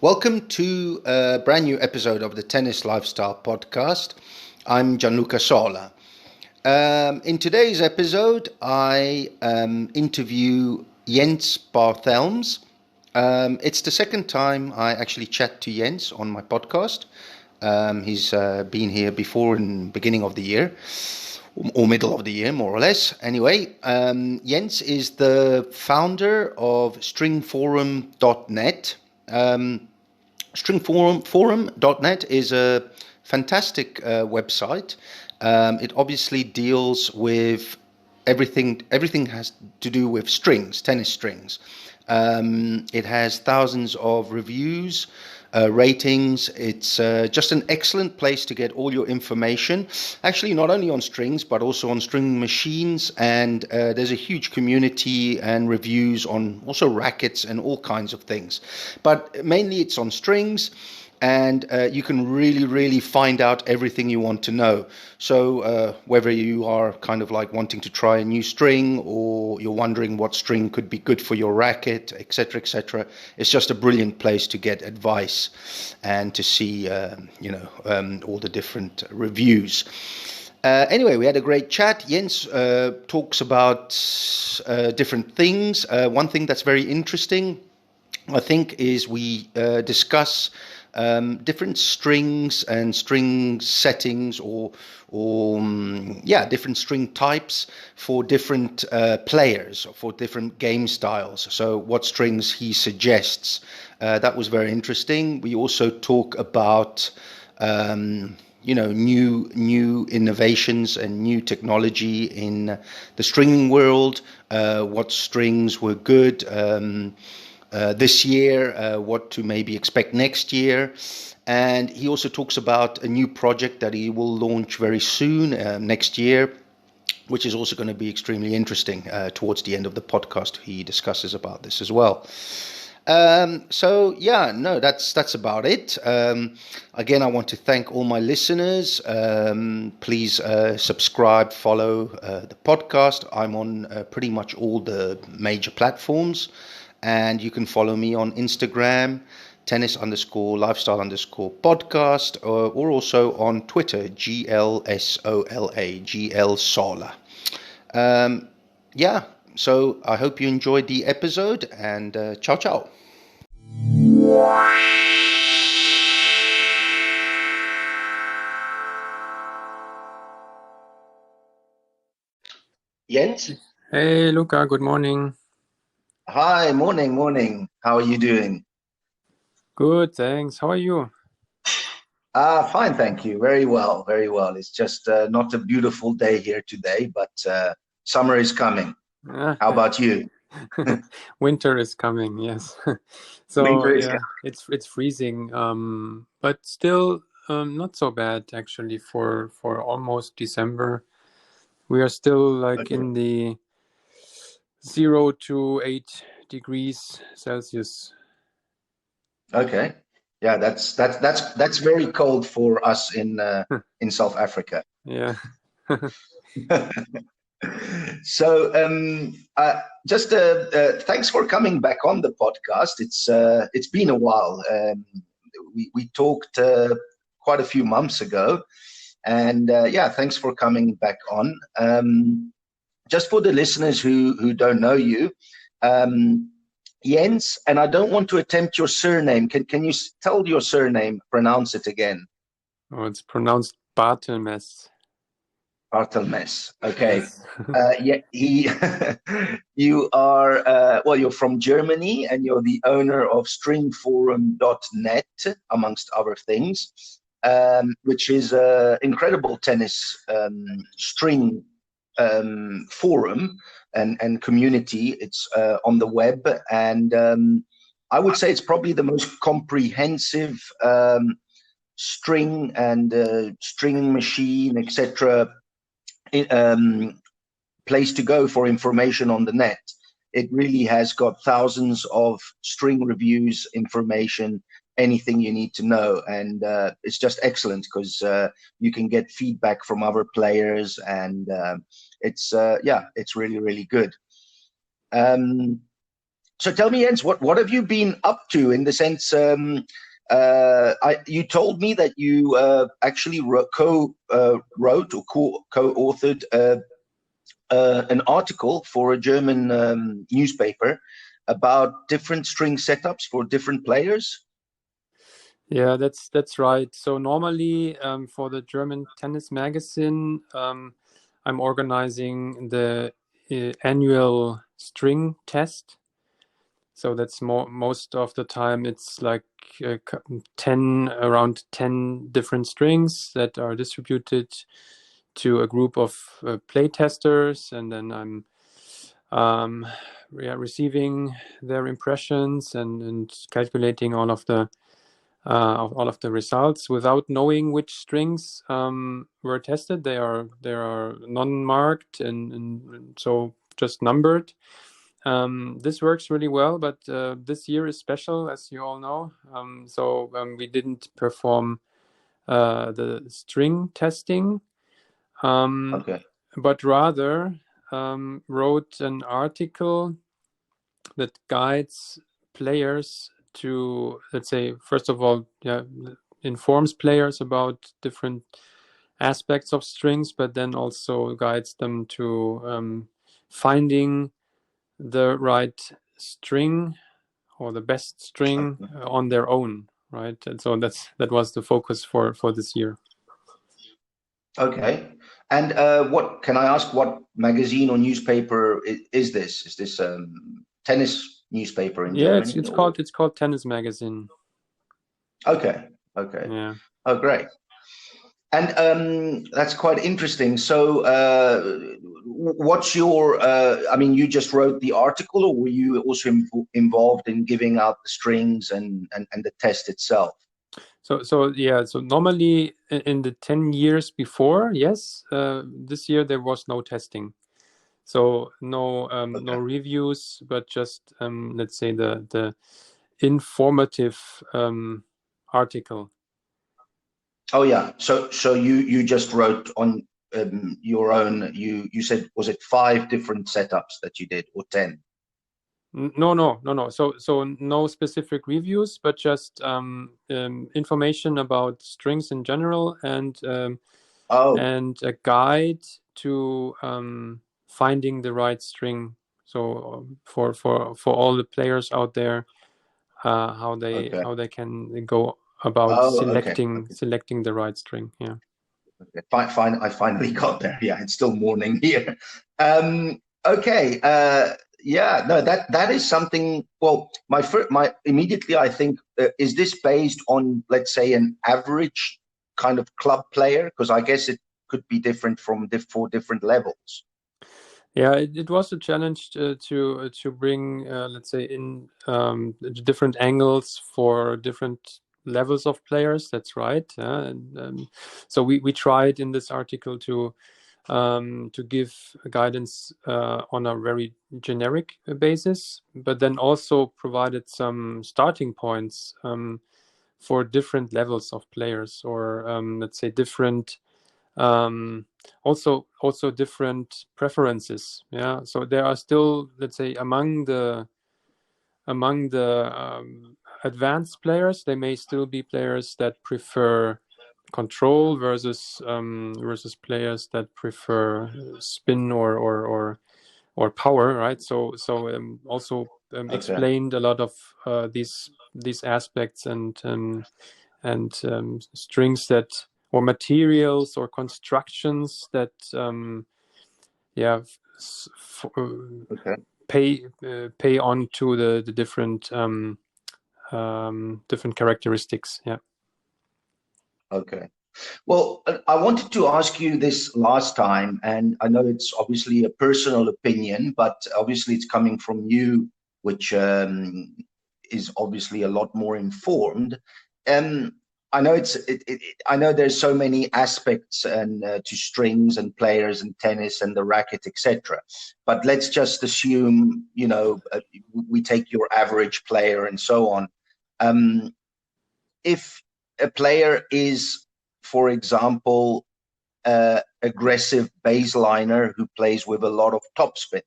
Welcome to a brand new episode of the Tennis Lifestyle Podcast. I'm Gianluca Sola. In today's episode, I interview Jens Barthelmes. It's the second time I actually chat to Jens on my podcast. He's been here before in the beginning of the year, or middle of the year, more or less. Anyway, Jens is the founder of stringforum.net. Stringforum.net is a fantastic website. It obviously deals with everything has to do with strings, tennis strings. It has thousands of reviews, ratings. It's just an excellent place to get all your information, actually not only on strings but also on string machines, and there's a huge community and reviews on also rackets and all kinds of things, but mainly it's on strings. And you can really find out everything you want to know. So whether you are kind of like wanting to try a new string, or you're wondering what string could be good for your racket, etc., it's just a brilliant place to get advice and to see all the different reviews. Anyway, we had a great chat. Jens talks about different things. One thing that's very interesting, I think, is we discuss different strings and string settings, or different string types for different players, for different game styles. So what strings he suggests. That was very interesting. We also talk about new innovations and new technology in the stringing world. What strings were good this year, what to maybe expect next year. And he also talks about a new project that he will launch very soon, next year, which is also going to be extremely interesting. Towards the end of the podcast, he discusses about this as well. That's about it. Again, I want to thank all my listeners. Please subscribe, follow the podcast. I'm on pretty much all the major platforms. And you can follow me on Instagram, tennis_lifestyle_podcast, or also on Twitter, GLSOLA. So I hope you enjoyed the episode, and ciao. Jens? Hey, Luca, good morning. Hi, morning. How are you doing? Good, thanks. How are you? Fine, thank you. Very well. It's just not a beautiful day here today, but summer is coming. How about you? Winter is coming, yes. It's freezing, but still not so bad actually for almost December. We are still in the 0 to 8 degrees Celsius. Okay. Yeah, that's very cold for us in South Africa. Yeah. So thanks for coming back on the podcast. It's been a while. We talked quite a few months ago, and thanks for coming back on. Just for the listeners who don't know you, Jens, and I don't want to attempt your surname. Can you tell your surname? Pronounce it again. Oh, it's pronounced Barthelmes. Barthelmes. Okay. Yes. You are, you're from Germany, and you're the owner of stringforum.net, amongst other things, which is an incredible tennis string forum and community. It's on the web, and I would say it's probably the most comprehensive string and string machine, etc., place to go for information on the net. It really has got thousands of string reviews, information, anything you need to know, and it's just excellent because you can get feedback from other players, and it's really good. So tell me, Jens, what have you been up to in the sense? You told me that you actually wrote or co-authored an article for a German newspaper about different string setups for different players. Yeah, that's right. So normally for the German tennis magazine, I'm organizing the annual string test. So that's most of the time it's like 10 around 10 different strings that are distributed to a group of play testers, and then I'm receiving their impressions and calculating all of the results without knowing which strings were tested. They are non-marked and so just numbered. This works really well, but this year is special, as you all know. So we didn't perform the string testing, Okay. but rather wrote an article that guides players to, let's say, first of all, informs players about different aspects of strings, but then also guides them to finding the right string or the best string on their own, right? And so that was the focus for this year. Okay. And what can I ask? What magazine or newspaper is this? Is this tennis newspaper in Yeah, Germany? it's called Tennis Magazine. Okay. Okay. Yeah. Oh, great. And that's quite interesting. So, what's your? I mean, you just wrote the article, or were you also involved in giving out the strings and the test itself? So normally in the 10 years before, yes, this year there was no testing. So no Okay. reviews, but just let's say the informative article. Oh yeah. So you just wrote on your own. You said, was it 5 different setups that you did, or 10? No. So no specific reviews, but just information about strings in general, and Oh, a guide to finding the right string. So for all the players out there, how okay. they can go about Oh, okay. selecting the right string. Yeah. Okay. Fine. I finally got there. Yeah, it's still morning here. Okay. Yeah. No, that is something. Well, my immediately I think, is this based on, let's say, an average kind of club player? Because I guess it could be different from for different levels. Yeah, it was a challenge to bring, let's say, in different angles for different levels of players. That's right. And so we tried in this article to give guidance on a very generic basis, but then also provided some starting points for different levels of players, or let's say different also different preferences. Yeah, so there are still, let's say, among the advanced players, there may still be players that prefer control versus players that prefer spin or power, right? So also Okay. explained a lot of these aspects and strings that, or materials or constructions that yeah Okay. pay on to the different different characteristics. Yeah. Okay. Well, I wanted to ask you this last time, and I know it's obviously a personal opinion, but obviously it's coming from you, which is obviously a lot more informed. Um, I know I know there's so many aspects and to strings and players and tennis and the racket, etc. But let's just assume, we take your average player and so on. If a player is, for example, aggressive baseliner who plays with a lot of topspin,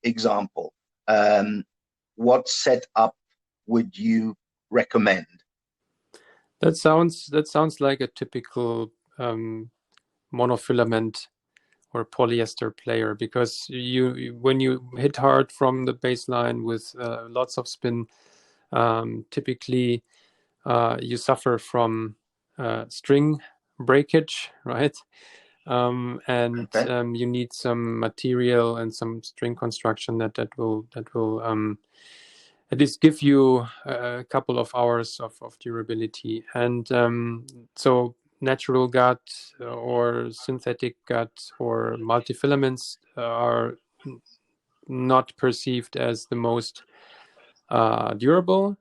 example, um, what setup would you recommend? That sounds like a typical monofilament or polyester player, because when you hit hard from the baseline with lots of spin, typically you suffer from string breakage, right? And you need some material and some string construction that will at least give you a couple of hours of durability. And so natural gut or synthetic gut or multifilaments are not perceived as the most durable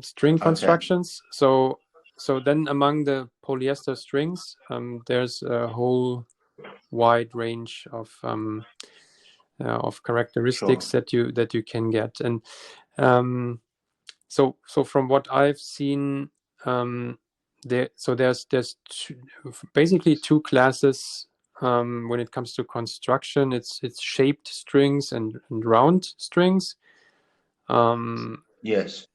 string constructions. So then among the polyester strings, there's a whole wide range of characteristics that you can get. And so from what I've seen, there's basically two classes when it comes to construction. It's shaped strings and round strings. Yes.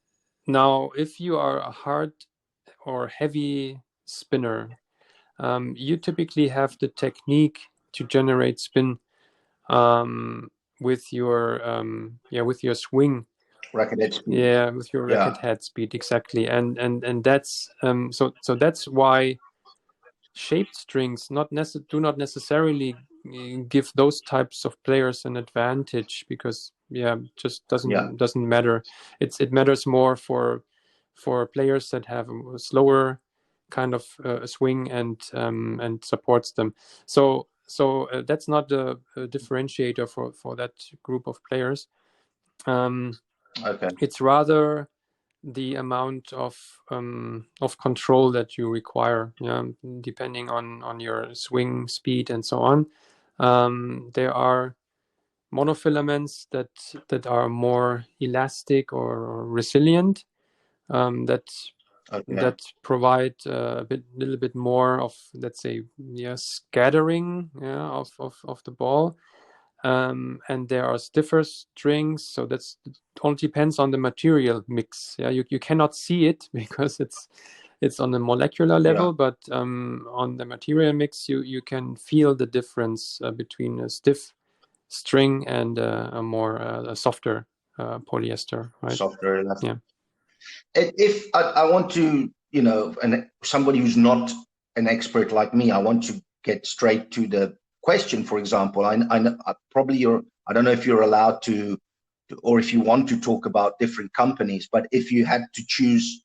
Now, if you are a hard or heavy spinner, you typically have the technique to generate spin with your swing, racket head speed. with your racket head speed, exactly. And that's so that's why shaped strings do not necessarily give those types of players an advantage, because just doesn't matter. It matters more for players that have a slower kind of swing and supports them. So that's not a differentiator for that group of players. It's rather the amount of control that you require, depending on your swing speed and so on. There are monofilaments that are more elastic or resilient, that provide a little bit more of, let's say, scattering of the ball. And there are stiffer strings, so it all depends on the material mix. You cannot see it because it's on a molecular level, but on the material mix you can feel the difference between a stiff string and a more softer polyester, right? Softer elastic. If I want to, and somebody who's not an expert like me, I want to get straight to the question. For example, I don't know if you're allowed to, or if you want to talk about different companies, but if you had to choose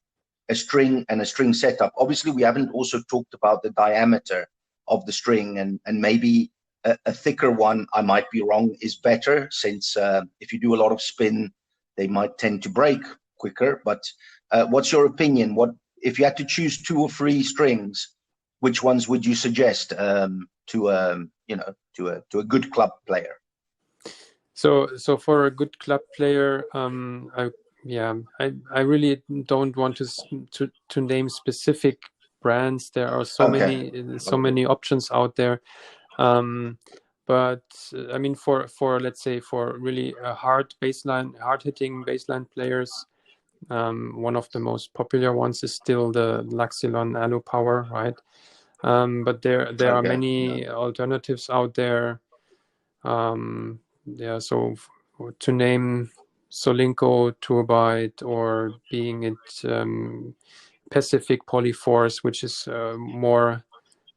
a string and a string setup, obviously we haven't also talked about the diameter of the string, and maybe a thicker one, I might be wrong, is better, since if you do a lot of spin, they might tend to break quicker. But what's your opinion? What if you had to choose 2 or 3 strings, which ones would you suggest to a good club player? So for a good club player, I really don't want to name specific brands. There are so many options out there. But I mean, for let's say for really hard hitting baseline players, one of the most popular ones is still the Laxilon Alu Power, right? But there are many alternatives out there. So to name Solinco Turbite, or being it Pacific Polyforce, which is a more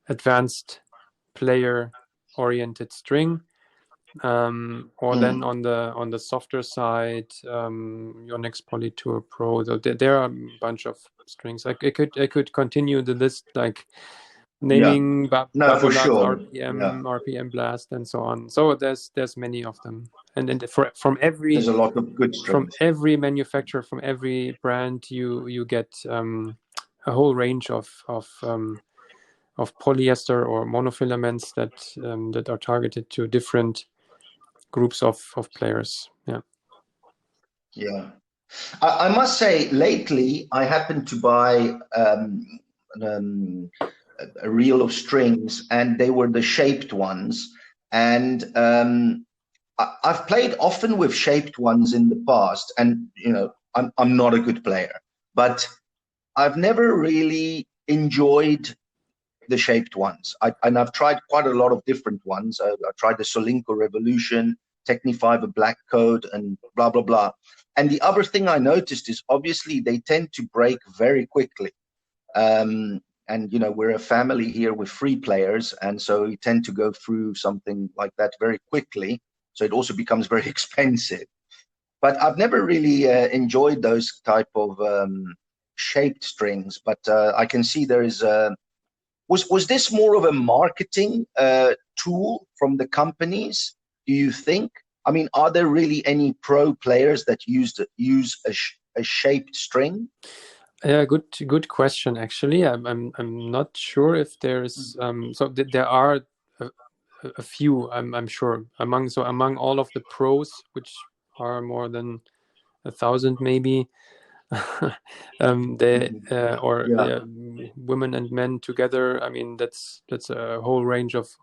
advanced player oriented string, or then on the softer side, Yonex Polytour Pro. So there are a bunch of strings. I could continue the list, like naming Babolat, RPM Blast, and so on. So there's many of them, and from every there's a lot of good strings. From every manufacturer, from every brand, you get a whole range of polyester or monofilaments that are targeted to different groups of players. I must say, lately I happened to buy a reel of strings, and they were the shaped ones, and I've played often with shaped ones in the past, and I'm not a good player, but I've never really enjoyed the shaped ones. And I've tried quite a lot of different ones. I tried the Solinco Revolution, Technifiber Black Code, and blah blah blah. And the other thing I noticed is obviously they tend to break very quickly. And we're a family here with 3 players, and so we tend to go through something like that very quickly. So it also becomes very expensive. But I've never really enjoyed those type of shaped strings. But I can see there is was this more of a marketing tool from the companies, do you think? I mean, are there really any pro players that use a shaped string? Yeah, good question. Actually, I'm not sure if there's there are a few. I'm sure among all of the pros, which are more than 1,000 maybe. They women and men together. I mean, that's a whole range of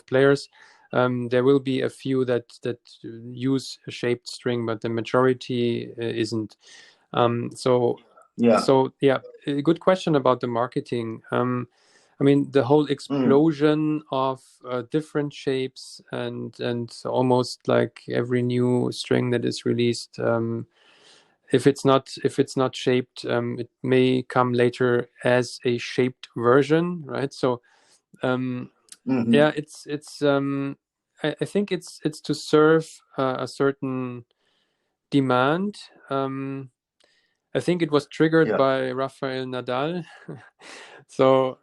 players. There will be a few that use a shaped string, but the majority isn't. So a good question about the marketing. I mean, the whole explosion of different shapes and almost like every new string that is released. If it's not shaped, it may come later as a shaped version, right? So, it's I think it's to serve a certain demand. I think it was triggered by Rafael Nadal. so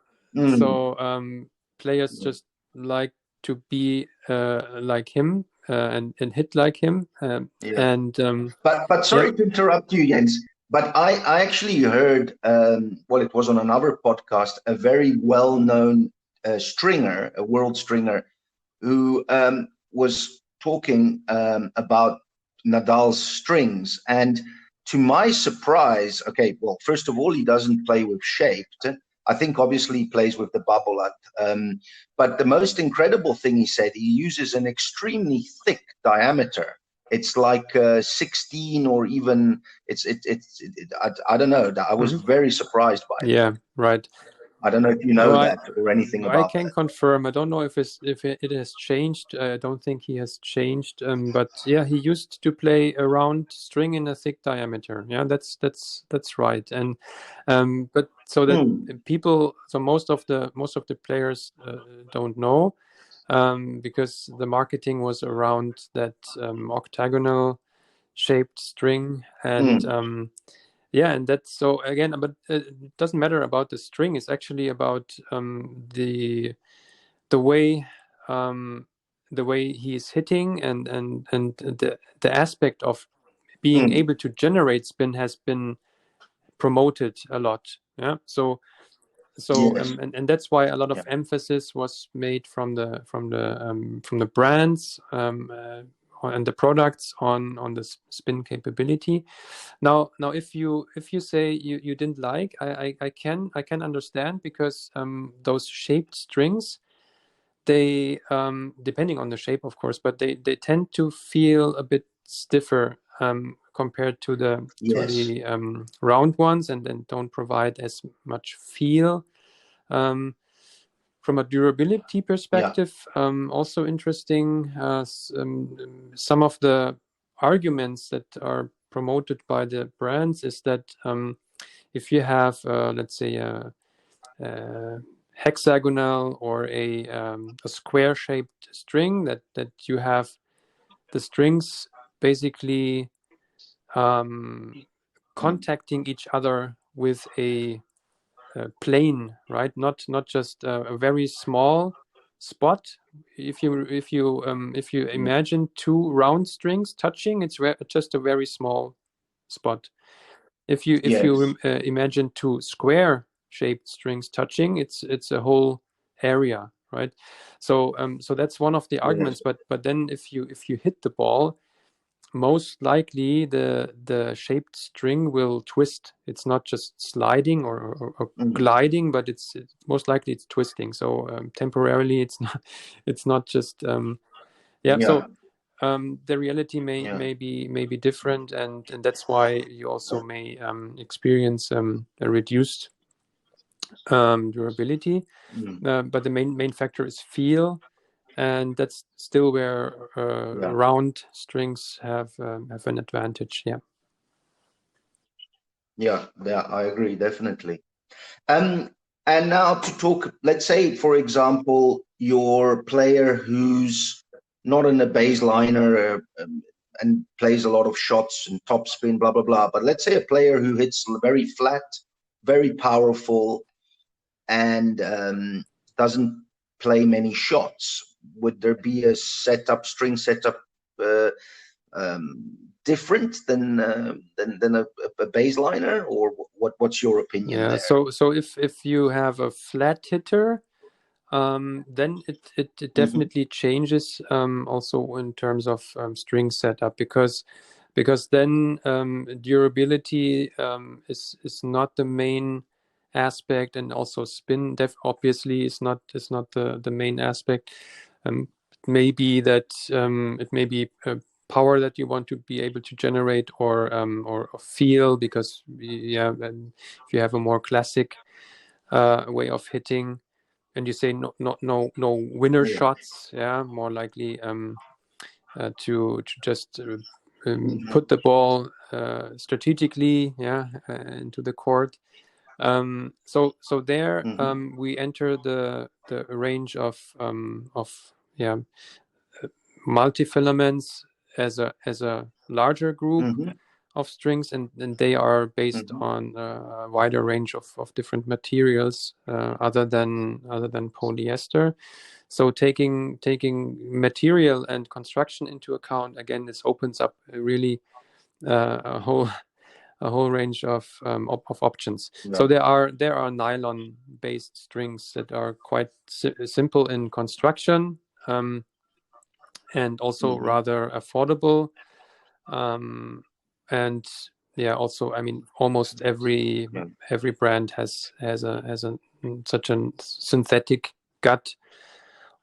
players just like to be like him and hit like him. But sorry to interrupt you, Jens. But I actually heard, it was on another podcast, a very well-known stringer, a world stringer, who was talking about Nadal's strings. And to my surprise, okay, well, first of all, he doesn't play with shaped. I think obviously he plays with the bubble. But the most incredible thing he said, he uses an extremely thick diameter. It's like 16 or even I don't know. I was very surprised by it. Yeah, right. I don't know if you know that or anything about I can confirm. I don't know if it has changed. I don't think he has changed. But yeah, he used to play a round string in a thick diameter. Yeah, that's right. And but so that people, so most of the players don't know because the marketing was around that octagonal shaped string and. Yeah, and that's so again, but it doesn't matter about the string. It's actually about the way he's hitting and the aspect of being able to generate spin has been promoted a lot. Yeah, so and that's why a lot of emphasis was made from the brands and the products on the spin capability. Now if you say you didn't like, I can understand because those shaped strings, they depending on the shape of course, but they tend to feel a bit stiffer compared to the round ones, and then don't provide as much feel. From a durability perspective, also interesting. Some of the arguments that are promoted by the brands is that if you have, let's say, a hexagonal or a square-shaped string, that you have the strings basically contacting each other with a plane, right? Not just a very small spot. If you imagine two round strings touching, it's just a very small spot. If you imagine two square shaped strings touching, it's a whole area, right? So that's one of the arguments. But then if you hit the ball, most likely the shaped string will twist. It's not just sliding or gliding, but it's most likely it's twisting. So temporarily it's not just So the reality Yeah. may be different, and that's why you also may experience a reduced durability. But the main factor is feel, and that's still where Yeah. round strings have an advantage. Yeah. Yeah, I agree, definitely. And now to talk, let's say, for example, your player who's not in a baseliner and plays a lot of shots and topspin, blah, blah, blah. But let's say a player who hits very flat, very powerful, and doesn't play many shots. Would there be a string setup different than a baseliner, or what's your opinion there? So if you have a flat hitter, then it definitely changes also in terms of string setup, because then durability is not the main aspect, and also spin obviously is not the main aspect. Maybe that it may be power that you want to be able to generate, or feel, because if you have a more classic way of hitting, and you say no winner shots, more likely to just put the ball strategically into the court. So there we enter the range of multifilaments as a larger group of strings, and they are based on a wider range of different materials other than polyester. So taking material and construction into account, again, this opens up really a whole range of options. Yeah. So there are nylon based strings that are quite simple in construction, and also rather affordable, and also, I mean, almost every brand has such a synthetic gut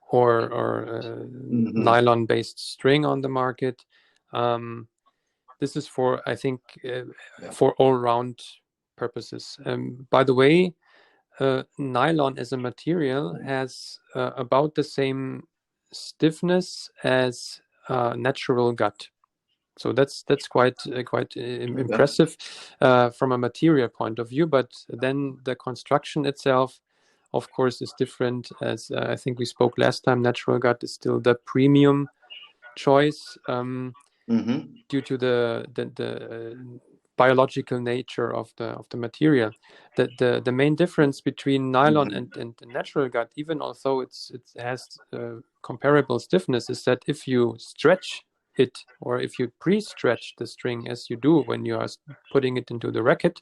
or nylon based string on the market. This is for, I think, for all round purposes. By the way, nylon as a material has about the same stiffness as natural gut. So that's quite impressive from a material point of view. But then the construction itself, of course, is different. As I think we spoke last time, natural gut is still the premium choice due to the biological nature of the material. The main difference between nylon and natural gut, even although it has comparable stiffness, is that if you stretch it, or if you pre-stretch the string, as you do when you are putting it into the racket,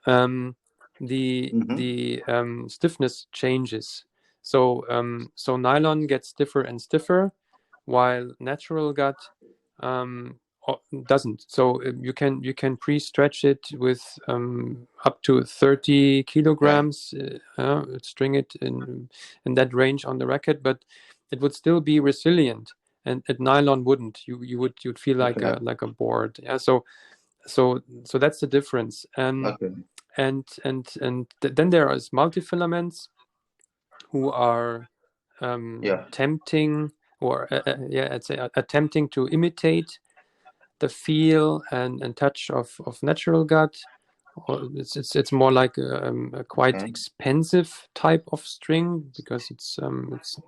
the stiffness changes. So nylon gets stiffer and stiffer, while natural gut doesn't. So you can pre-stretch it with up to 30 kilograms, string it in that range on the racket, but it would still be resilient, and nylon wouldn't. You'd feel like a board. So that's the difference. And then there is multifilaments who are tempting, or I'd say attempting to imitate the feel and touch of natural gut. Or it's more like a quite expensive type of string, because it's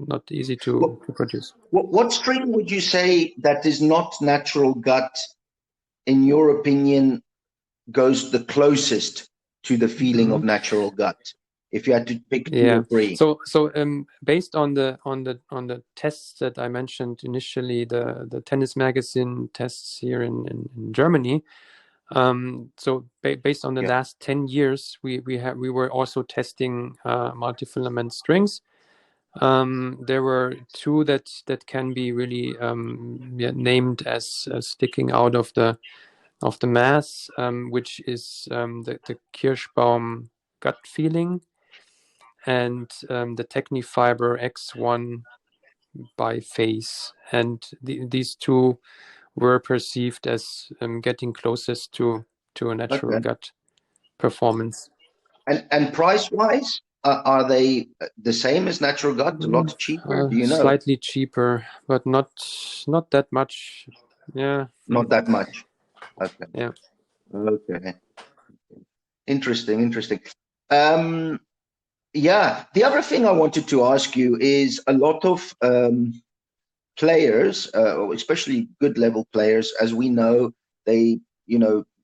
not easy to produce. What string would you say that is not natural gut, in your opinion, goes the closest to the feeling of natural gut? If you had to pick two or three. So based on the tests that I mentioned initially, the Tennis Magazine tests here in Germany. So based on the last 10 years, we were also testing multifilament strings. There were two that can be really named as sticking out of the mass, which is the Kirschbaum gut feeling, and the Technifiber X1 by phase, and these two were perceived as getting closest to a natural gut performance. And price wise, are they the same as natural gut? A lot cheaper? Do you know? Slightly cheaper, but not that much. Yeah. Not that much. Okay. Yeah. Okay. Interesting. Yeah. The other thing I wanted to ask you is a lot of players, especially good level players, as we know, they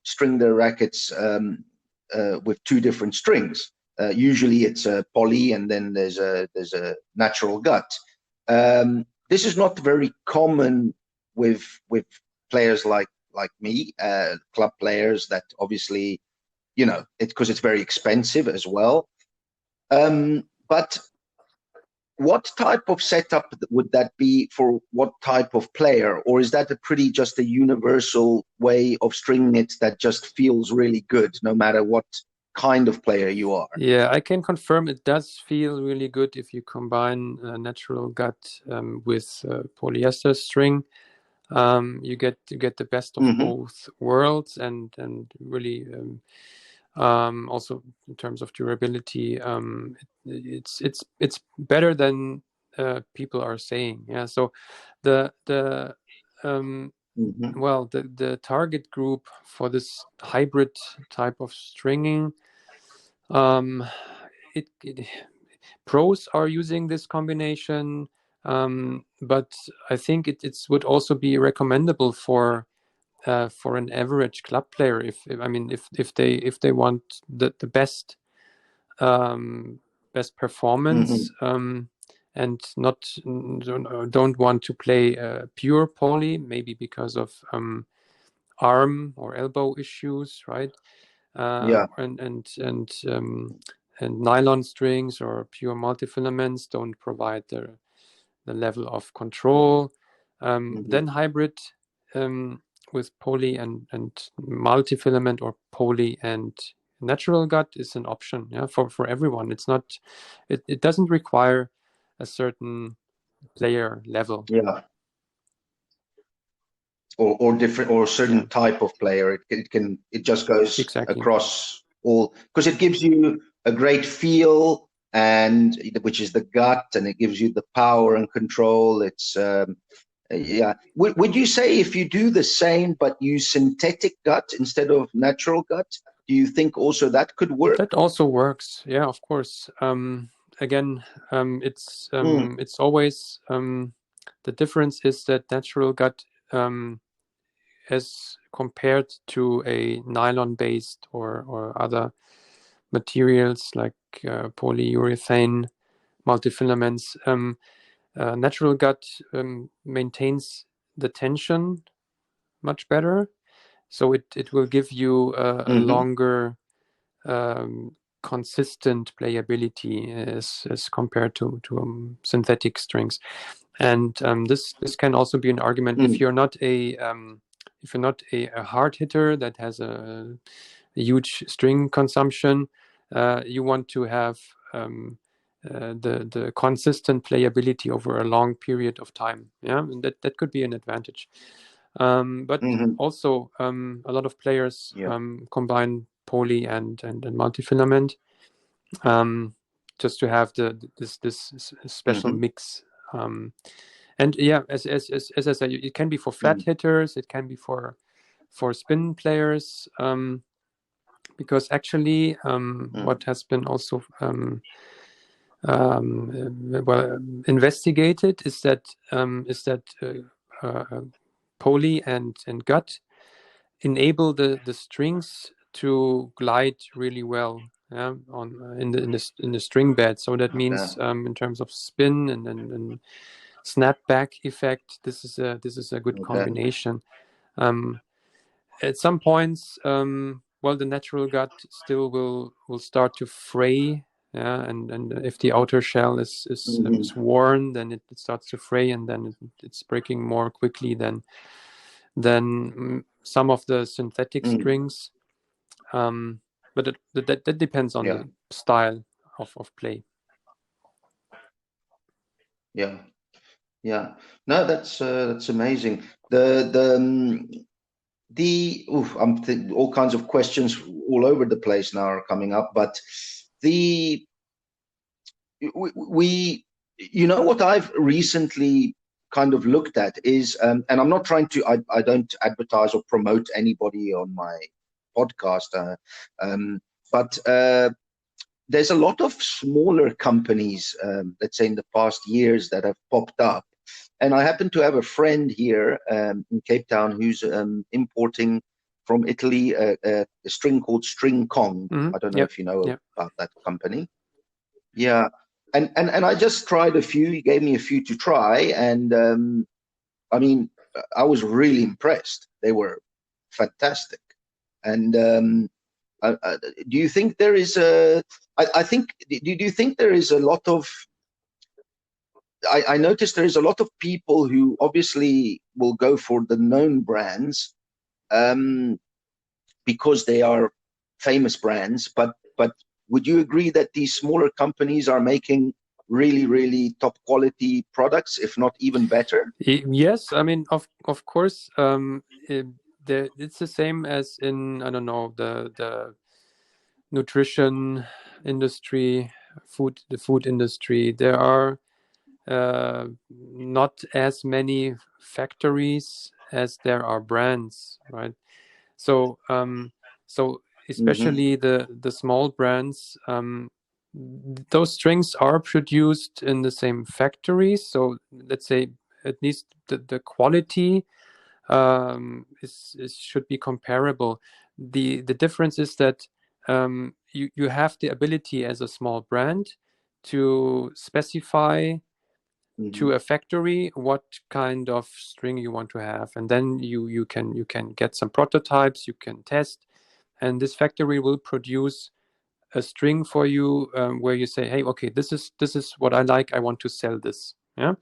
string their rackets with two different strings. Usually it's a poly, and then there's a natural gut. This is not very common with players like me, club players, that obviously because it's very expensive as well. But what type of setup would that be for what type of player? Or is that just a universal way of stringing it that just feels really good no matter what kind of player you are? Yeah, I can confirm it does feel really good if you combine natural gut with polyester string. You get the best of both worlds, and really also in terms of durability, it's better than people are saying. Yeah, so the well, the target group for this hybrid type of stringing, pros are using this combination, but I think it would also be recommendable for an average club player, if they want the best performance, and don't want to play pure poly, maybe because of arm or elbow issues, right? And nylon strings or pure multifilaments don't provide the level of control. Then hybrid with poly and multifilament, or poly and natural gut, is an option, yeah, for everyone. It's not, it doesn't require a certain player level. Yeah. Or different, or a certain type of player. It just goes across all, because it gives you a great feel, and which is the gut, and it gives you the power and control. It's yeah. Would you say if you do the same but use synthetic gut instead of natural gut, do you think also that could work? That also works, yeah, of course. Again, it's always the difference is that natural gut, as compared to a nylon-based or other materials like polyurethane multifilaments, natural gut maintains the tension much better, so it will give you a longer consistent playability as compared to synthetic strings. And this can also be an argument if you're not a hard hitter that has a huge string consumption. You want to have the consistent playability over a long period of time. Yeah, and that could be an advantage. But also a lot of players combine poly and multifilament, just to have this special mix. And yeah, as I said, it can be for flat hitters, it can be for spin players, because actually what has been also well investigated is that poly and gut enable the strings to glide really well, yeah, in the string bed. So that means in terms of spin and snapback effect, this is a good combination. At some points, well, the natural gut still will start to fray, yeah, and if the outer shell is worn, then it starts to fray, and then it's breaking more quickly than some of the synthetic strings. But that depends on the style of play. Yeah. Yeah. No, that's amazing. All kinds of questions all over the place now are coming up, but the we you know what I've recently kind of looked at is, and I'm not trying to, I don't advertise or promote anybody on my podcast, um, but there's a lot of smaller companies, let's say in the past years, that have popped up. And I happen to have a friend here in Cape Town who's importing from Italy a string called String Kong. I don't know Yep. if you know Yep. about that company. Yeah. And I just tried a few. He gave me a few to try. And I mean, I was really impressed. They were fantastic. And do you think there is a, I think, do you think there is a lot of, I noticed there is a lot of people who obviously will go for the known brands um, because they are famous brands, but would you agree that these smaller companies are making really, really top quality products, if not even better? Yes, I mean, of course, it's the same as in, I don't know, the nutrition industry, the food industry. There are not as many factories as there are brands, right? So so Hmm. especially the small brands, those strings are produced in the same factories. So let's say at least the quality is should be comparable. The difference is that you have the ability as a small brand to specify Hmm. to a factory what kind of string you want to have, and then you can get some prototypes, you can test, and this factory will produce a string for you, where you say, hey, okay, this is what I like, I want to sell this. Yeah.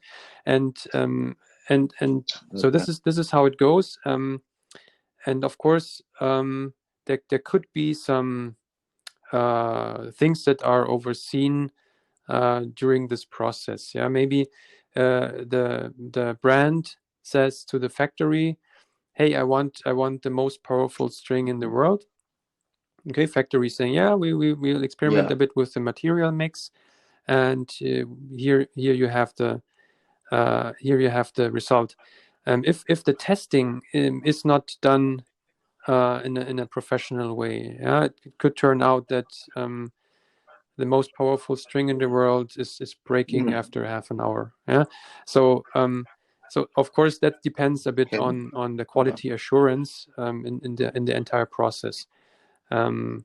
And and and so Okay. this is how it goes. And of course, there could be some things that are overseen during this process. Yeah, maybe the brand says to the factory, "Hey, I want the most powerful string in the world." Okay, factory saying, "Yeah, we'll experiment Yeah. a bit with the material mix, and here you have the result." If the testing is not done in a professional way, yeah, it could turn out that the most powerful string in the world is breaking Mm. after half an hour. Yeah, so so of course that depends a bit Okay. on the Yeah. quality assurance in the entire process. And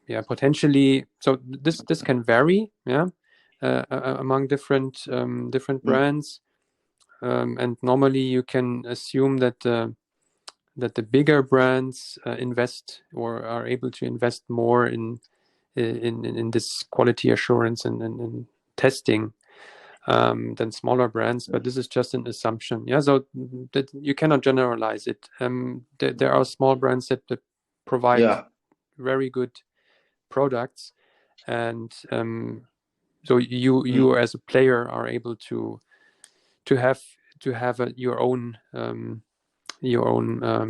yeah, potentially, so this can vary. Yeah, among different Mm. brands. And normally you can assume that the bigger brands invest or are able to invest more in this quality assurance and testing than smaller brands, but this is just an assumption. Yeah, so that you cannot generalize it. There are small brands that provide Yeah. very good products, and so Mm. you as a player are able to have to have your own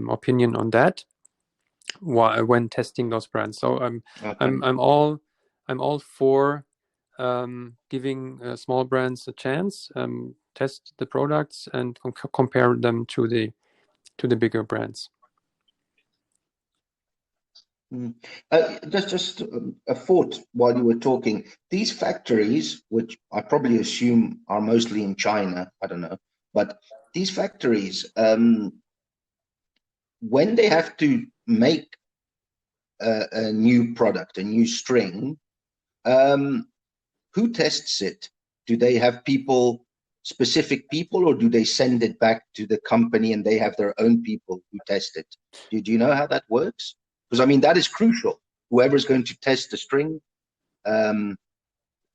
opinion on that when testing those brands. So Okay. I'm I'm all for giving small brands a chance, test the products, and compare them to the bigger brands. Mm. Just a thought while you were talking. These factories, which I probably assume are mostly in China, I don't know, but these factories, when they have to make a new product, a new string, um, who tests it? Do they have people, specific people, or do they send it back to the company and they have their own people who test it? Do you know how that works? Because I mean, that is crucial. Whoever's going to test the string um,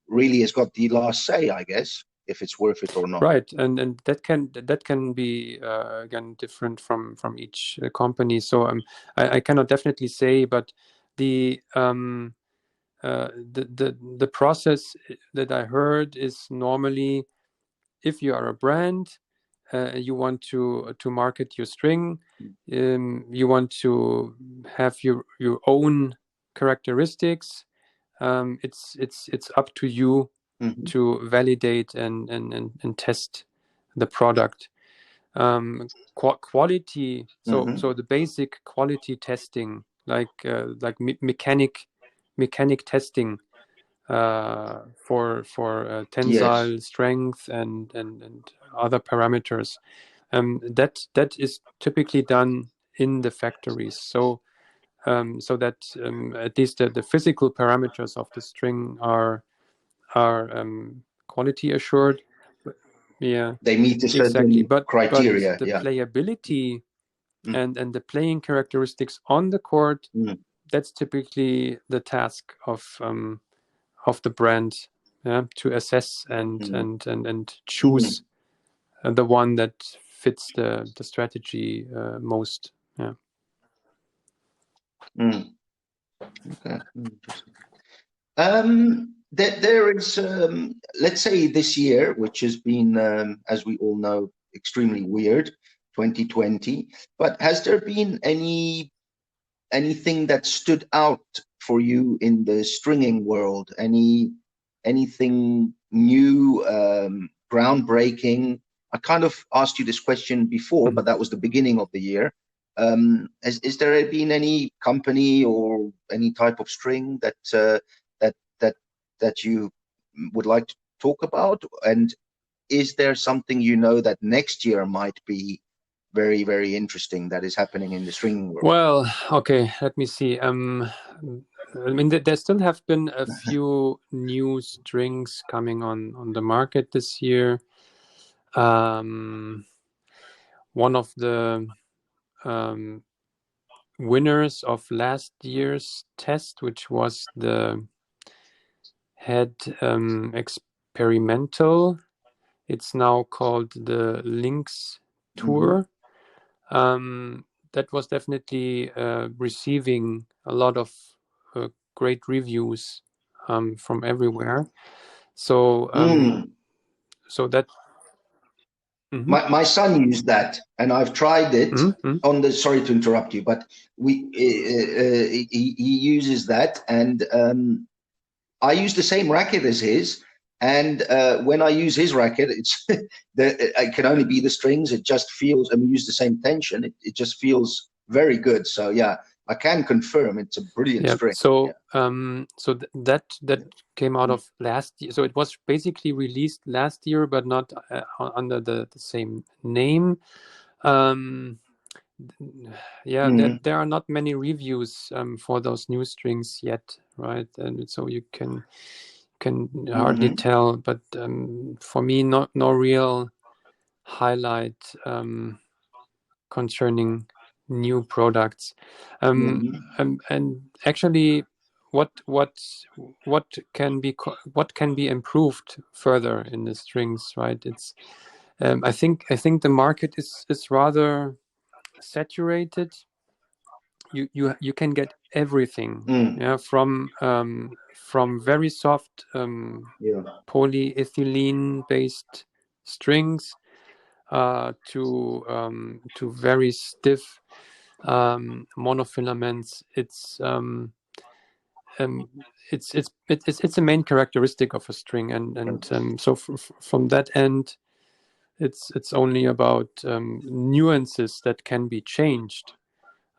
really has got the last say, I guess, if it's worth it or not. Right, and that can be again different from each company. So I cannot definitely say, but the the process that I heard is normally if you are a brand, you want to market your string, you want to have your own characteristics. It's up to you to validate and test the product. Quality. So the basic quality testing, like mechanic testing for tensile Yes. strength and other parameters. That is typically done in the factories. So that at least the physical parameters of the string are quality assured. Yeah, They meet a exactly. certain But criteria. the Yeah. playability and the playing characteristics on the court, that's typically the task of the brand, to assess and choose the one that fits the strategy most. Yeah. Okay. There is, let's say this year, which has been, as we all know, extremely weird, 2020. But has there been anything that stood out for you in the stringing world? Anything new, groundbreaking? I kind of asked you this question before, but that was the beginning of the year. Is there been any company or any type of string that that you would like to talk about? And is there something that next year might be very, very interesting that is happening in the stringing world? Well, okay, let me see. I mean, there still have been a few new strings coming on the market this year. One of the winners of last year's test, which was the head experimental. It's now called the Lynx Tour. That was definitely receiving a lot of great reviews from everywhere. So so that my son used that, and I've tried it on the. Sorry to interrupt you, but he uses that, and I use the same racket as his. And when I use his racket, it's it can only be the strings. It just feels, and we use the same tension. It just feels very good. So yeah, I can confirm it's a brilliant string. So that came out of last year. So it was basically released last year, but not under the same name. There are not many reviews for those new strings yet, right? And so you can hardly tell. But for me, no real highlight concerning new products. And actually, what can be improved further in the strings, right? It's I think the market is rather saturated. You can get everything, from very soft polyethylene based strings to very stiff monofilaments. It's a main characteristic of a string, and so from that end, it's only about nuances that can be changed,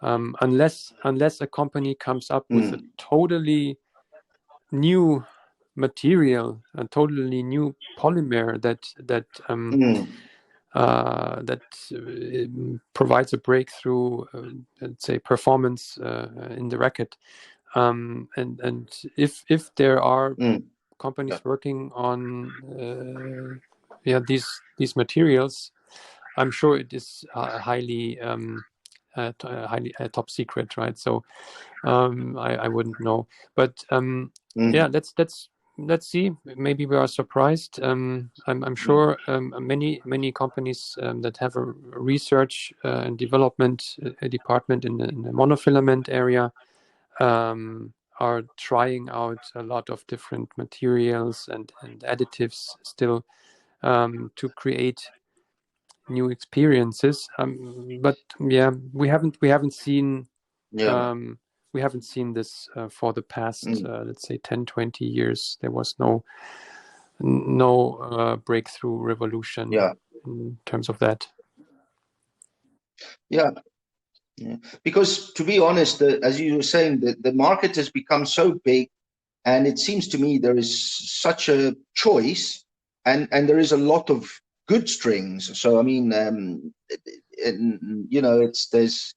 unless a company comes up with a totally new material, a totally new polymer that provides a breakthrough, let's say, performance in the racket. And if there are companies working on these materials, I'm sure it is highly top secret, right? So I wouldn't know, but let's see. Maybe we are surprised. I'm sure many companies that have a research and development department in the monofilament area are trying out a lot of different materials and additives still to create new experiences. But yeah, we haven't seen this for the past let's say 10-20 years. There was no breakthrough revolution in terms of that. Yeah. Because to be honest, as you were saying, the market has become so big, and it seems to me there is such a choice, and there is a lot of good strings. So I mean, you know, there's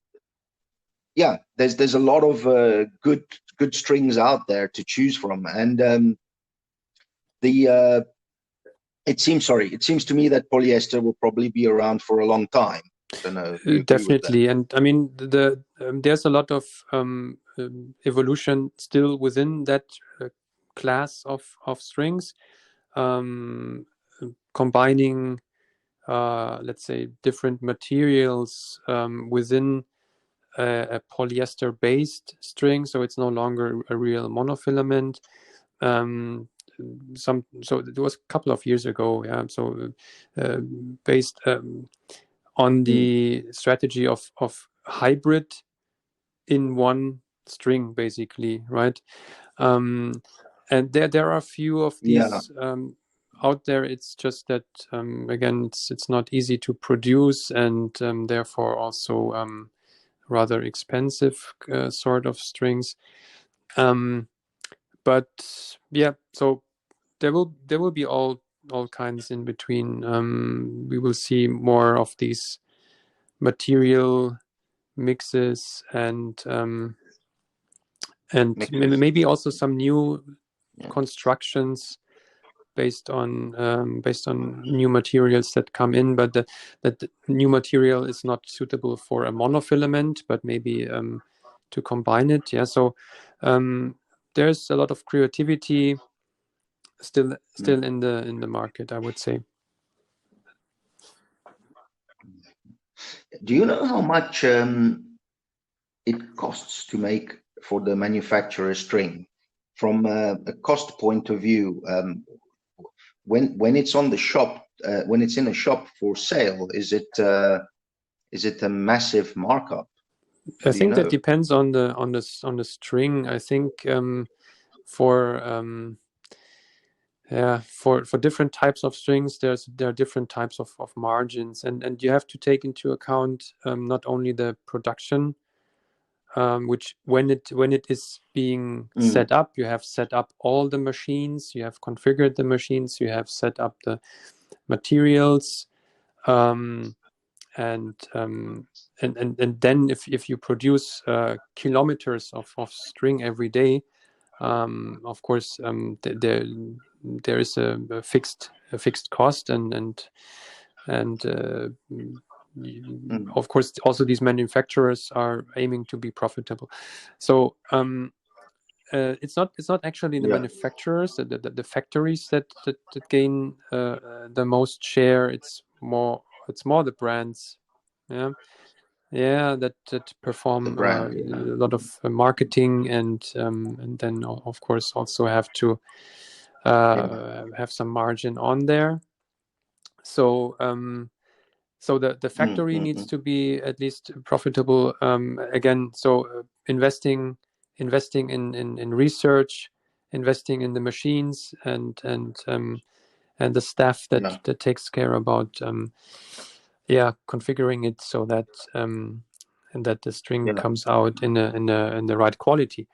a lot of good strings out there to choose from, and it seems to me that polyester will probably be around for a long time. I don't know if you agree with that. Definitely, and I mean there's a lot of evolution still within that class of strings, combining let's say different materials within a polyester based string, so it's no longer a real monofilament. So it was a couple of years ago, based on the strategy of hybrid in one string, basically, right? And there are a few of these out there. It's just that again, it's not easy to produce, and therefore also rather expensive sort of strings. But yeah, so there will be all kinds in between. We will see more of these material mixes and maybe also some new constructions based on new materials that come in, but that new material is not suitable for a monofilament, but maybe to combine it. Yeah, so there's a lot of creativity still in the market, I would say. Do you know how much it costs to make for the manufacturer string from a cost point of view? When it's on the shop, when it's in a shop for sale, is it a massive markup? I think that depends on the string. I think for different types of strings, there are different types of margins, and you have to take into account not only the production, which when it is being set up, you have set up all the machines, you have configured the machines, you have set up the materials, and then if you produce kilometers of string every day, of course there is a fixed cost, and of course also these manufacturers are aiming to be profitable. So it's not actually the manufacturers, the factories that gain the most share. It's more the brands, that perform a lot of marketing, and then of course also have to have some margin on there. So so the factory needs to be at least profitable. Again, so investing in research, investing in the machines, and the staff that takes care about configuring it so that and that the string comes out in the right quality.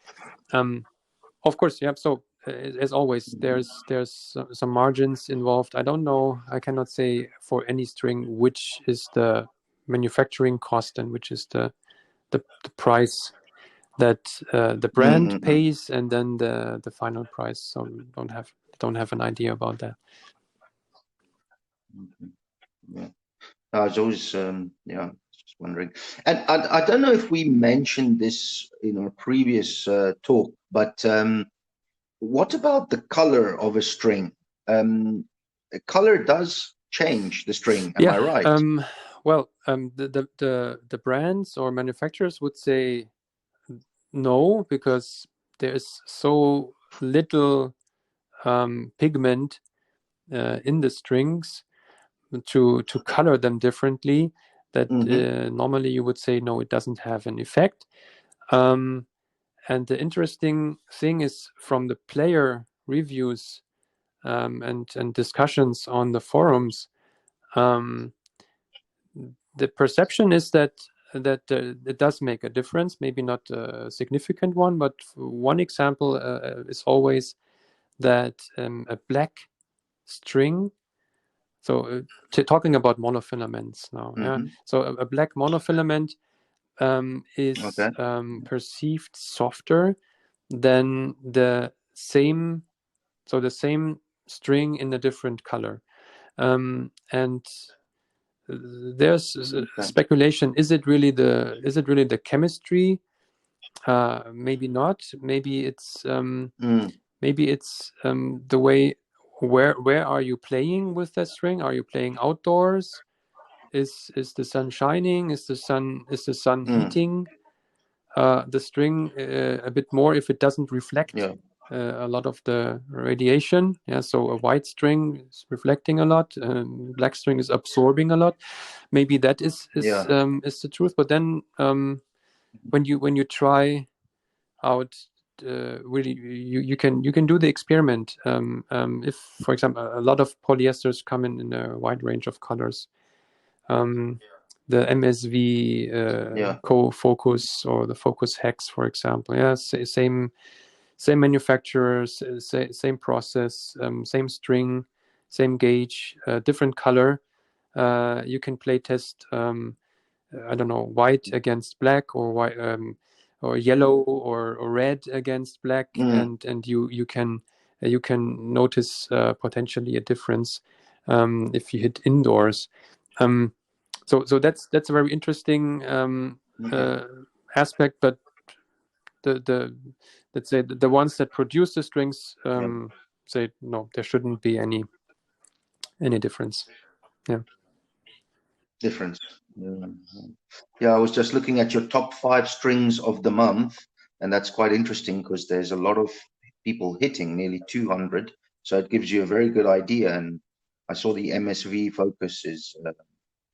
Of course, so as always, there's some margins involved. I don't know. I cannot say for any string which is the manufacturing cost and which is the price that the brand pays, and then the final price. So don't have an idea about that. I was always just wondering, and I don't know if we mentioned this in our previous talk, but what about the color of a string? The color does change the string. Am I right? Well, the brands or manufacturers would say no, because there's so little pigment in the strings to color them differently that normally you would say, no, it doesn't have an effect. And the interesting thing is from the player reviews and discussions on the forums, the perception is that it does make a difference, maybe not a significant one, but one example is always that a black string, so talking about monofilaments now, so a black monofilament is perceived softer than the same string in a different color, and there's speculation. Is it really the chemistry? Maybe not. Maybe it's the way. Where are you playing with that string? Are you playing outdoors? Is the sun shining? Is the sun heating the string a bit more if it doesn't reflect a lot of the radiation? So a white string is reflecting a lot, black string is absorbing a lot. Maybe that is the truth. But then when you try out really, you can do the experiment. If, for example, a lot of polyesters come in a wide range of colors. The MSV co-focus or the focus hex, for example, same manufacturers, same process, same string, same gauge, different color. You can play test I don't know, white against black, or white or yellow or red against black, and you can notice potentially a difference if you hit indoors. So that's a very interesting aspect, but the let's say the ones that produce the strings say no, there shouldn't be any difference. Difference. I was just looking at your top 5 strings of the month, and that's quite interesting because there's a lot of people hitting nearly 200, so it gives you a very good idea. And I saw the MSV focus is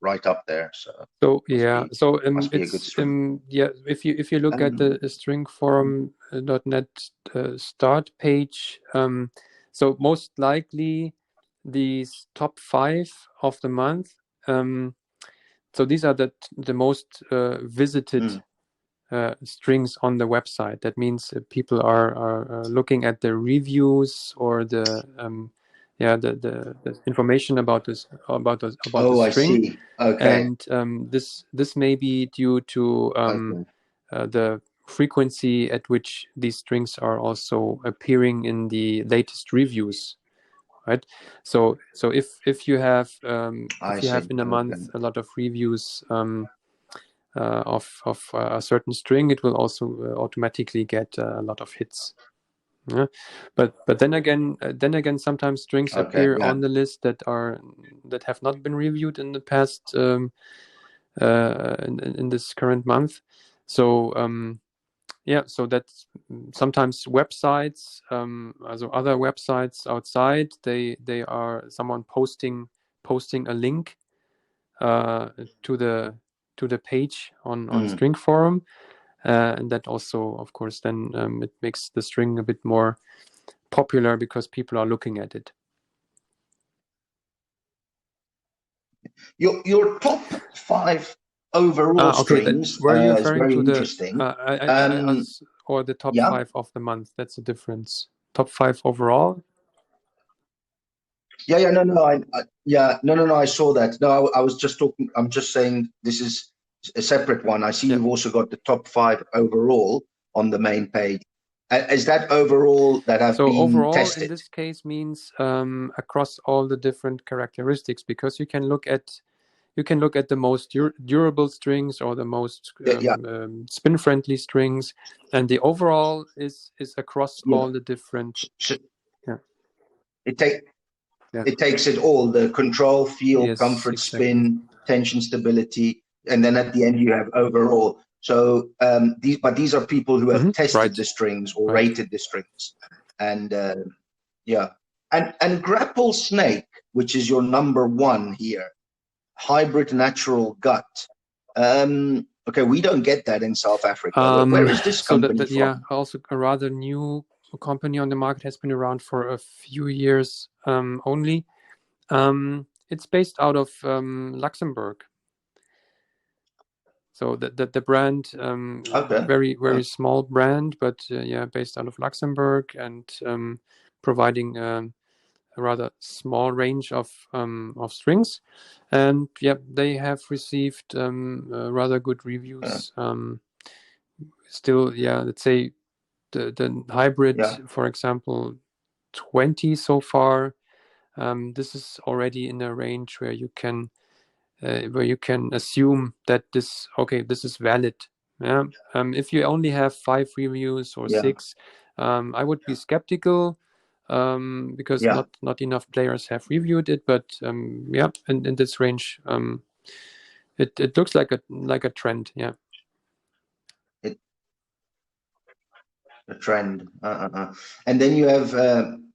right up there, so must be a good string. If you look at the stringforum.net start page, so most likely these top 5 of the month, so these are the most visited strings on the website. That means people are looking at the reviews or the information about the string. I see. Okay. And this may be due to the frequency at which these strings are also appearing in the latest reviews. Right, so if you have in a month a lot of reviews of a certain string, it will also automatically get a lot of hits. But then again, sometimes strings appear on the list that have not been reviewed in the past in this current month. So so that's sometimes websites, also other websites outside, they are someone posting a link to the page on String Forum, and that also, of course, then it makes the string a bit more popular because people are looking at it. Your top 5 overall strings. Were you referring to interesting. Or the top 5 of the month? That's a difference. Top 5 overall. I saw that. No, I was just talking. I'm just saying this is a separate one. I see you've also got the top 5 overall on the main page. Is that overall that have been overall, tested? in this case, means across all the different characteristics, because you can look at the most durable strings or the most spin-friendly strings, and the overall is across all the different. It takes it all: the control, feel, comfort, spin, tension, stability, and then at the end you have overall. So these are people who have tested the strings or rated the strings, and And grapple snake, which is your number one here, hybrid natural gut. Okay, we don't get that in South Africa. Where is this so company from? yeah, also a rather new company on the market, has been around for a few years only. It's based out of Luxembourg. So the brand, Okay. very small brand, but yeah, based out of Luxembourg, and providing a rather small range of strings, and yeah, they have received rather good reviews. Still, yeah, let's say the hybrid, Yeah. for example, 20 so far. This is already in a range where you can assume that this is valid. Yeah. If you only have 5 reviews or Yeah. 6, I would be skeptical, because Yeah. not enough players have reviewed it. But yeah, in this range, it looks like a trend. Yeah. The trend. And then you have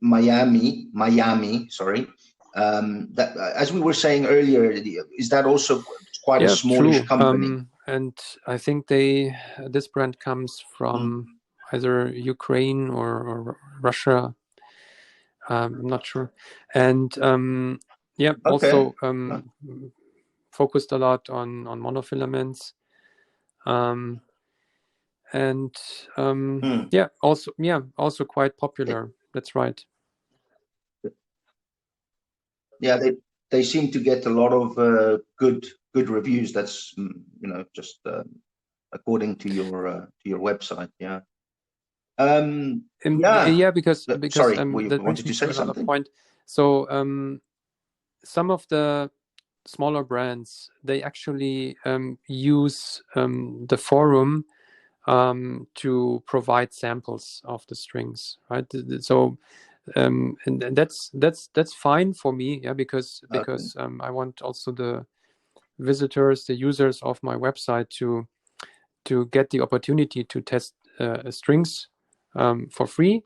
Miami. Sorry. That as we were saying earlier, is that also quite a smallish true. company? And I think this brand comes from either Ukraine or Russia. I'm not sure. And yeah, Okay. also focused a lot on monofilaments. And yeah, also quite popular. That's right. Yeah, they seem to get a lot of good reviews. That's just according to your website. Yeah. Yeah. Because Sorry, that brings wanted me to to say another something? point. So some of the smaller brands, they actually use the forum to provide samples of the strings, right? So and that's fine for me, yeah, because Okay. I want also the visitors, the users of my website to get the opportunity to test strings for free.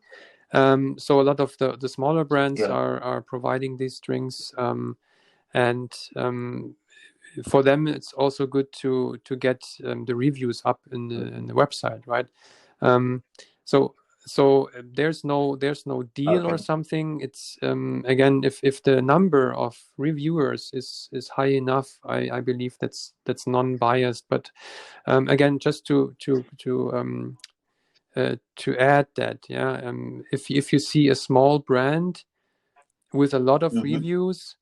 So a lot of the smaller brands Yeah. are providing these strings, and for them it's also good to get the reviews up in the website, right? So there's no deal or Okay. something. It's again, if the number of reviewers is high enough, I believe that's non-biased. But again, just to add that, yeah, if you see a small brand with a lot of Mm-hmm. reviews,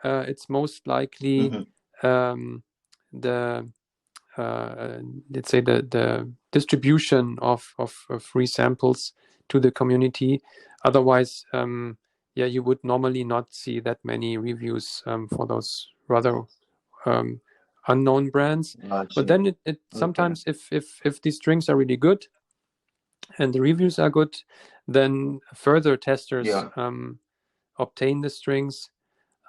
it's most likely the let's say the distribution of free samples to the community. Otherwise, yeah, you would normally not see that many reviews for those rather unknown brands. I But see. then it Okay. sometimes, if these strings are really good and the reviews are good, then further testers Yeah. obtain the strings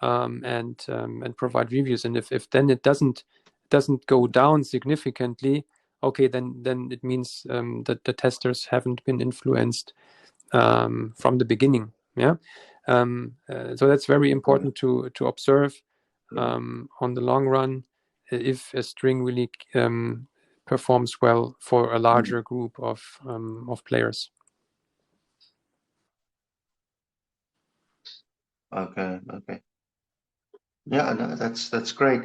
and provide reviews. And if then it doesn't go down significantly, okay, then it means that the testers haven't been influenced from the beginning. Yeah. So that's very important to observe on the long run, if a string really performs well for a larger group of players. Okay. Okay. Yeah. No, that's great.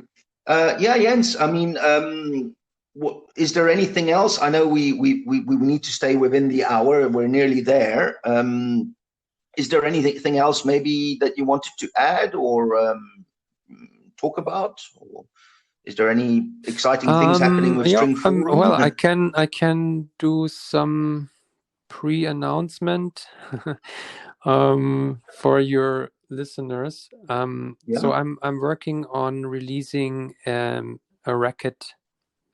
Yeah, Jens. I mean, is there anything else? I know we need to stay within the hour. We're nearly there. Is there anything else maybe that you wanted to add or talk about? Or is there any exciting things happening with Yeah. String Well, Forum? I can do some pre-announcement for your listeners. So Yeah. I'm working on releasing a racket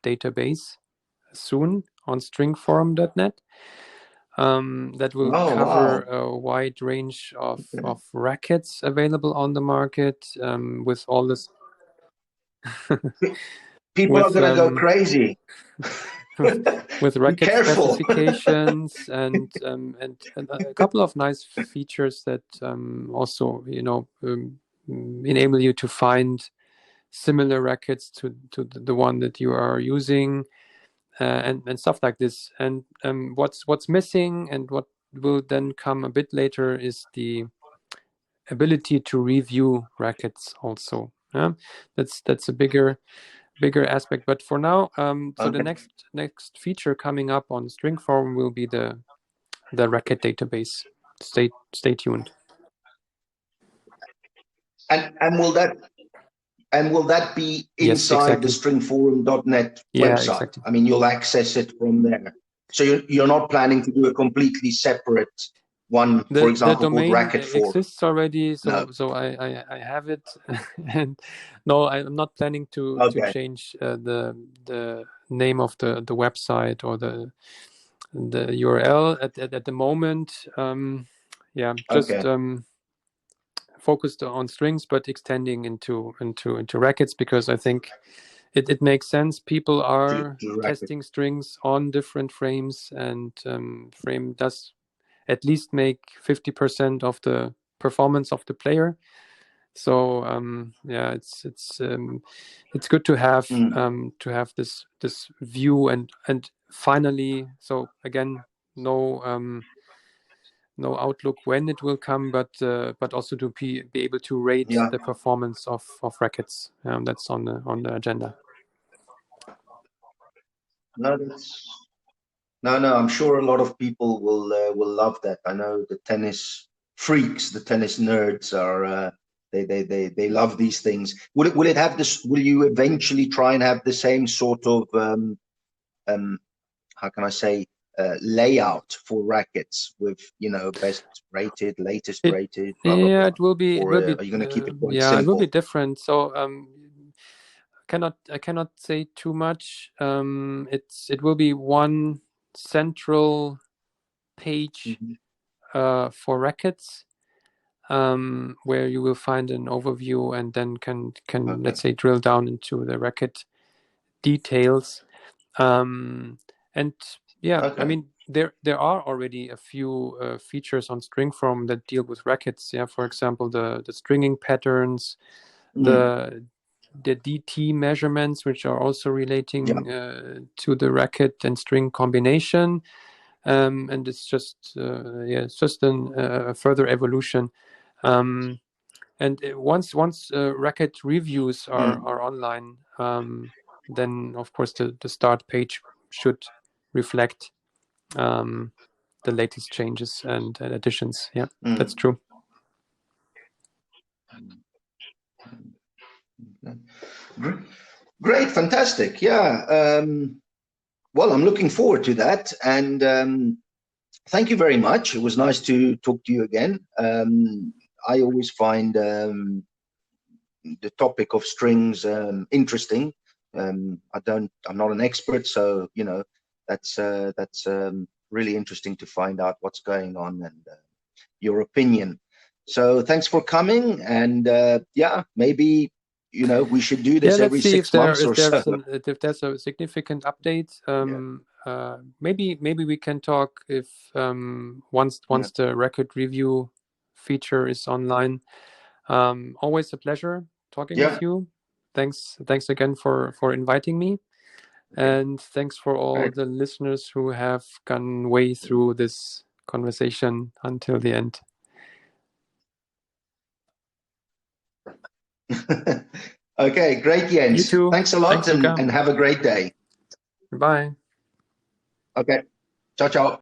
database soon on stringforum.net. That will Oh, cover wow. a wide range of Okay. rackets available on the market, with all this People are with going to go crazy. with Be racket careful. specifications and a couple of nice features that also enable you to find similar rackets to the one that you are using, and stuff like this. And what's missing and what will then come a bit later is the ability to review rackets also. Yeah, that's a bigger aspect. But for now, so the Okay. next feature coming up on Stringform will be the racket database. Stay tuned. And will that be Yes, inside the exactly. stringforum.net Yeah, website? exactly. I mean, you'll access it from there. So you're not planning to do a completely separate one, for The example, called domain Racket Forum? exists already, No. so I have it, and no, I'm not planning to Okay. change the name of the website or the URL at the moment. Yeah, just Okay. focused on strings, but extending into rackets, because I think it makes sense. People are To Racket. testing strings on different frames, and frame does at least make 50% of the performance of the player. So yeah, it's good to have this view, and finally, so again, no outlook when it will come, but also to be able to rate Yeah. the performance of rackets. That's on the agenda. No, no. I'm sure a lot of people will love that. I know the tennis freaks, the tennis nerds are. They love these things. Will it have this? Will you eventually try and have the same sort of how can I say, layout for rackets with, best rated, latest It rated, blah blah Yeah, blah? it will be Or are you going to keep it quite yeah, it will be simple? different. So I cannot say too much. It will be one central page Mhm. for rackets, where you will find an overview, and then can Okay. let's say drill down into the racket details. And yeah, I Okay. mean, there are already a few features on Stringform that deal with rackets. Yeah, for example, the stringing patterns, Mm. the DT measurements, which are also relating Yeah. to the racket and string combination. And it's just it's just a further evolution. And once racket reviews are Mm. online, then of course the start page should reflect the latest changes and additions. Yeah, that's Mm. true. Great, fantastic. Yeah. Well, I'm looking forward to that, and thank you very much. It was nice to talk to you again. I always find the topic of strings interesting. I'm not an expert, so that's really interesting to find out what's going on and your opinion. So thanks for coming, and yeah, maybe we should do Yeah, this let's every see if 6 months or so. there's a significant update. Yeah, Maybe we can talk if once yeah, the record review feature is online. Always a pleasure talking yeah. with you. Thanks again for inviting me, Okay, and thanks for all right. the listeners who have gone way through this conversation until the end. Okay, great, You Jens. too. Thanks a Thanks, lot, and Ilka. have a great day. Bye. Okay, ciao, ciao.